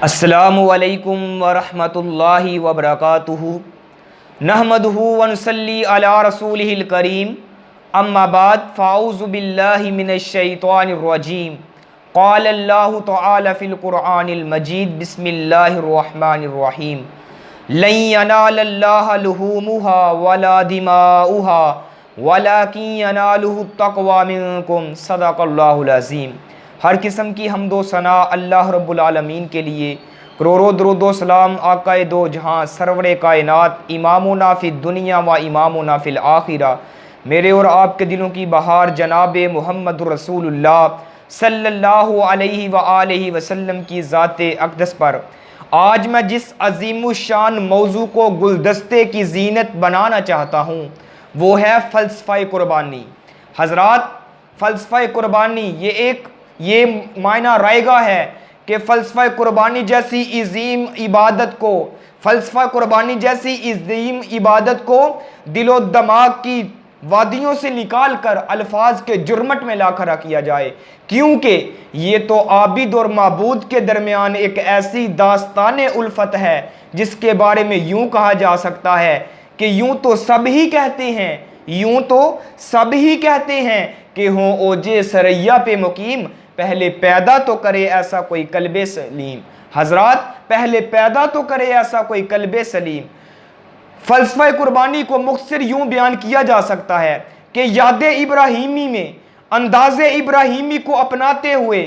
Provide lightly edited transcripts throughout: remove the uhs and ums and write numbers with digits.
السلام علیکم ورحمۃ اللہ وبرکاتہ نحمدہ ونصلی علی رسولہ الکریم اما بعد فاعوذ باللہ من الشیطان الرجیم قال اللہ تعالی فی القرآن المجید بسم اللہ الرحمن الرحیم لن ینال اللہ لحومها ولا دماؤها ولکن ینالہ التقوی منکم صدق اللہ العظیم۔ ہر قسم کی حمد و ثنا اللہ رب العالمین کے لیے، کروڑوں درود و سلام آقا دو جہاں سرور کائنات امامنا فی الدنیا و امامنا فی الآخرہ، میرے اور آپ کے دلوں کی بہار جناب محمد رسول اللہ صلی اللہ علیہ وآلہ وسلم کی ذات اقدس پر آج میں جس عظیم الشان موضوع کو گلدستے کی زینت بنانا چاہتا ہوں وہ ہے فلسفہ قربانی۔ حضرات، فلسفہ قربانی یہ معنی رائے گا ہے کہ فلسفہ قربانی جیسی عظیم عبادت کو دل و دماغ کی وادیوں سے نکال کر الفاظ کے جرمٹ میں لا کھڑا کیا جائے، کیونکہ یہ تو عابد اور معبود کے درمیان ایک ایسی داستان الفت ہے جس کے بارے میں یوں کہا جا سکتا ہے کہ یوں تو سب ہی کہتے ہیں کہ ہوں اوجے سریا پہ مقیم، پہلے پیدا تو کرے ایسا کوئی قلب سلیم۔ حضرات، پہلے پیدا تو کرے ایسا کوئی قلب سلیم۔ فلسفہ قربانی کو مختصر یوں بیان کیا جا سکتا ہے کہ یاد ابراہیمی میں انداز ابراہیمی کو اپناتے ہوئے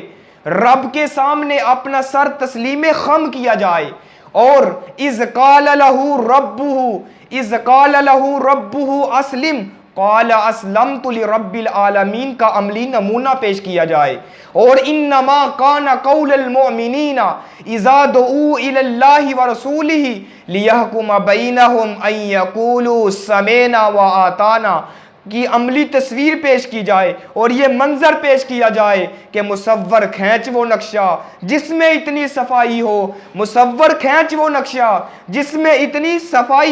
رب کے سامنے اپنا سر تسلیم خم کیا جائے، اور اذ قال لہ ربہ اسلم قال اسلمت لرب العالمین کا عملی نمونہ پیش کیا جائے، اور انما کان قول المؤمنین اذا دعوا الی اللہ ورسولہ لیحکم بینہم ان یقولوا سمعنا واطعنا کی عملی تصویر پیش کی جائے، اور یہ منظر پیش کیا جائے کہ مصور کھینچ وہ نقشہ جس میں اتنی صفائی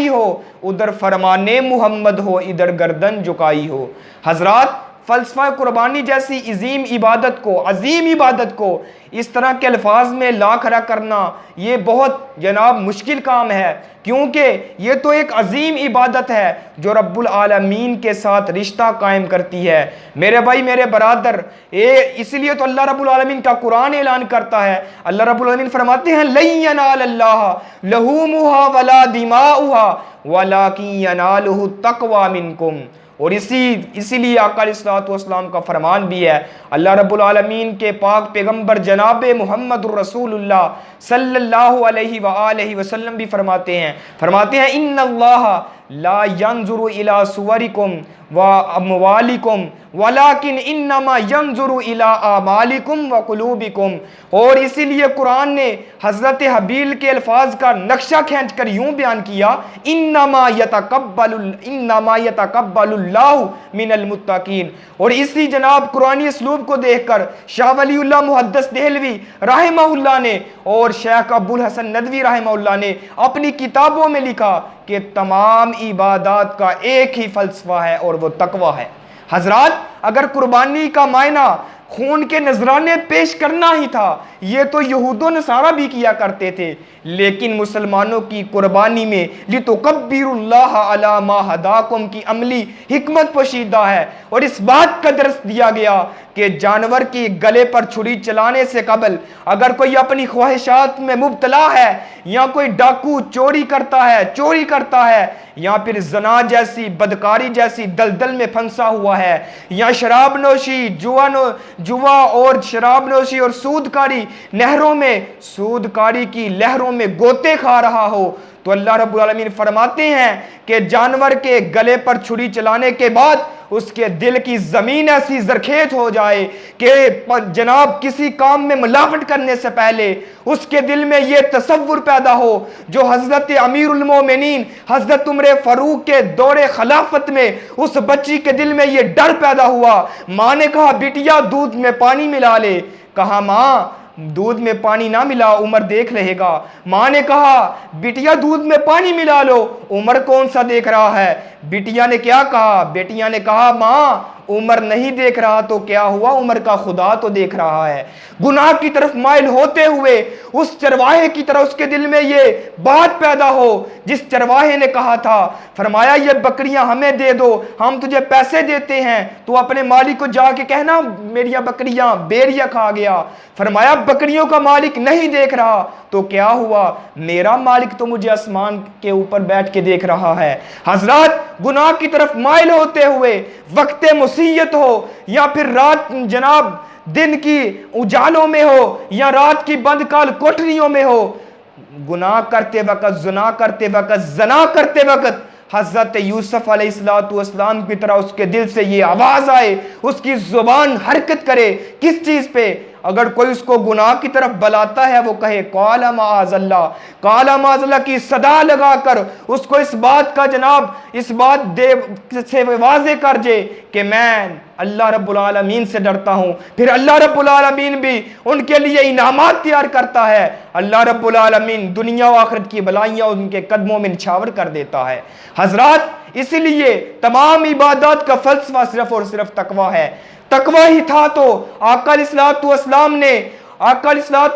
ہو ادھر فرمانے محمد ہو ادھر گردن جھکائی ہو۔ حضرات، فلسفہ قربانی جیسی عظیم عبادت کو اس طرح کے الفاظ میں لا کھڑا کرنا یہ بہت جناب مشکل کام ہے، کیونکہ یہ تو ایک عظیم عبادت ہے جو رب العالمین کے ساتھ رشتہ قائم کرتی ہے۔ میرے بھائی، میرے برادر، اس لیے تو اللہ رب العالمین کا قرآن اعلان کرتا ہے، اللہ رب العالمین فرماتے ہیں لن ینال اللہ لحومها ولا دماؤها ولکن ینالہ التقوی منکم، اور اسی لیے آقا علیہ الصلوۃ والسلام کا فرمان بھی ہے، اللہ رب العالمین کے پاک پیغمبر جناب محمد رسول اللہ صلی اللہ علیہ وآلہ وسلم بھی فرماتے ہیں ان اللہ لا ينظر الى صورکم و اموالکم ولکن انما ينظر الى اعمالکم و قلوبکم، اور اسی لیے قرآن نے حضرت حبیل کے الفاظ کا نقشہ کھینچ کر یوں بیان کیا انما یتقبل اللہ من المتقین، اور اسی جناب قرآنی اسلوب کو دیکھ کر شاہ ولی اللہ محدث دہلوی رحمہ اللہ نے اور شیخ ابو الحسن ندوی رحمہ اللہ نے اپنی کتابوں میں لکھا کہ تمام عبادات کا ایک ہی فلسفہ ہے اور وہ تقوی ہے۔ حضرات، اگر قربانی کا معنی خون کے نذرانے پیش کرنا ہی تھا، یہ تو یہود و نصارہ بھی کیا کرتے تھے، لیکن مسلمانوں کی قربانی میں لِتُكَبِّرُوا اللَّهَ عَلَى مَا هَدَاكُمْ کی عملی حکمت پوشیدہ ہے، اور اس بات کا درس دیا گیا کہ جانور کی گلے پر چھری چلانے سے قبل اگر کوئی اپنی خواہشات میں مبتلا ہے، یا کوئی ڈاکو چوری کرتا ہے یا پھر زنا جیسی بدکاری جیسی دلدل میں پھنسا ہوا ہے، یا شراب نوشی جوا اور شراب نوشی اور سودکاری کی لہروں میں گوتے کھا رہا ہو، تو اللہ رب العالمین فرماتے ہیں کہ جانور کے گلے پر چھری چلانے کے بعد اس کے دل کی زمین ایسی زرخیز ہو جائے کہ جناب کسی کام میں ملاوٹ کرنے سے پہلے اس کے دل میں یہ تصور پیدا ہو جو حضرت امیر المومنین حضرت عمر فاروق کے دور خلافت میں اس بچی کے دل میں یہ ڈر پیدا ہوا۔ ماں نے کہا بیٹیا دودھ میں پانی ملا لے، کہا ماں دودھ میں پانی نہ ملا، عمر دیکھ رہے گا۔ ماں نے کہا بیٹیا دودھ میں پانی ملا لو، عمر کون سا دیکھ رہا ہے؟ بیٹیا نے کیا کہا؟ بیٹیا نے کہا ماں عمر نہیں دیکھ رہا تو کیا ہوا، عمر کا خدا تو دیکھ رہا ہے۔ گناہ کی طرف مائل ہوتے ہوئے اس چرواہے کی طرح اس کے دل میں یہ بات پیدا ہو جس چرواہے نے کہا تھا، فرمایا یہ بکریاں ہمیں دے دو، ہم تجھے پیسے دیتے ہیں، تو اپنے مالک کو جا کے کہنا میری بکریاں بیریا کھا گیا۔ فرمایا بکریوں کا مالک نہیں دیکھ رہا تو کیا ہوا، میرا مالک تو مجھے آسمان کے اوپر بیٹھ کے دیکھ رہا ہے۔ حضرات، گناہ کی طرف مائل ہوتے ہوئے وقت مسیت ہو یا پھر رات جناب دن کی اجالوں میں ہو یا رات کی بند کال کوٹریوں میں ہو، گناہ کرتے وقت، زنا کرتے وقت حضرت یوسف علیہ السلام کی طرح اس کے دل سے یہ آواز آئے، اس کی زبان حرکت کرے، کس چیز پہ؟ اگر کوئی اس کو گناہ کی طرف بلاتا ہے وہ کہے قال معاذ اللہ کی صدا لگا کر اس کو اس بات کا جناب اس بات سے واضح کر دے کہ میں اللہ رب العالمین سے ڈرتا ہوں۔ پھر اللہ رب العالمین بھی ان کے لیے انعامات تیار کرتا ہے۔ اللہ رب العالمین دنیا و آخرت کی بلائیاں ان کے قدموں میں نچھاور کر دیتا ہے۔ حضرات، اسی لیے تمام عبادات کا فلسفہ صرف اور صرف تقوی ہے۔ تقوی ہی تھا تو آقا علیہ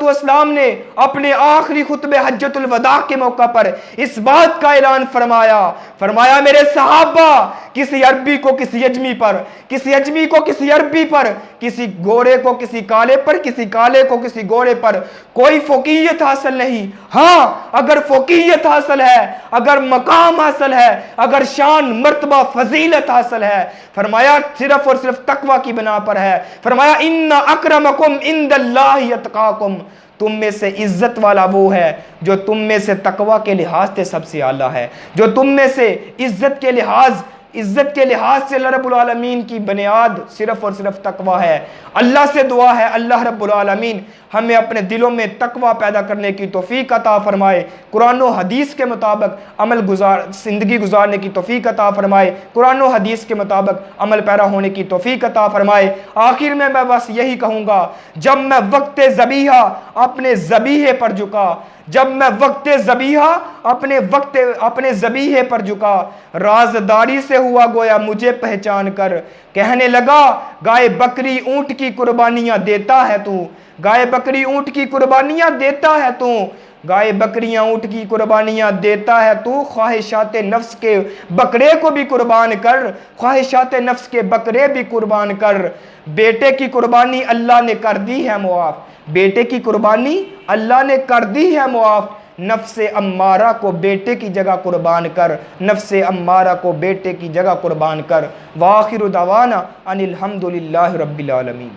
السلام نے اپنے آخری خطبہ حجۃ الوداع کے موقع پر اس بات کا اعلان فرمایا میرے صحابہ، کسی عربی کو کسی اجمی پر، کسی اجمی کو کسی عربی پر، کسی گورے کو کسی کالے پر، کسی کالے کو کسی گورے پر کوئی فوقیت حاصل نہیں۔ ہاں، اگر فوقیت حاصل ہے، اگر مقام حاصل ہے، اگر شان مرتبہ فضیلت حاصل ہے، فرمایا صرف اور صرف تقوی کی بنا پر ہے۔ فرمایا ان اکرمکم عند اللہ اتقاکم، تم میں سے عزت والا وہ ہے جو تم میں سے تقوی کے لحاظ سے سب سے اعلیٰ ہے، جو تم میں سے عزت کے لحاظ سے اللہ رب العالمین کی بنیاد صرف اور صرف تقوی ہے۔ اللہ سے دعا ہے اللہ رب العالمین ہمیں اپنے دلوں میں تقوی پیدا کرنے کی توفیق عطا فرمائے، قرآن و حدیث کے مطابق زندگی گزارنے کی توفیق عطا فرمائے، قرآن و حدیث کے مطابق عمل پیرا ہونے کی توفیق عطا فرمائے۔ آخر میں بس یہی کہوں گا، جب میں وقت ذبیحہ اپنے ذبیحے پر جھکا، اپنے ذبیحے پر جھکا، رازداری سے ہوا گویا مجھے پہچان کر، کہنے لگا گائے بکری اونٹ کی قربانیاں دیتا ہے تو، گائے بکری اونٹ کی قربانیاں دیتا ہے تو، گائے بکریاں اونٹ کی قربانیاں دیتا ہے تو، خواہشات نفس کے بکرے کو بھی قربان کر، خواہشات نفس کے بکرے بھی قربان کر، بیٹے کی قربانی اللہ نے کر دی ہے معاف، بیٹے کی قربانی اللہ نے کر دی ہے معاف، نفس امارہ کو بیٹے کی جگہ قربان کر، نفس امارہ کو بیٹے کی جگہ قربان کر۔ وآخر دعوانا ان الحمدللہ رب العالمین۔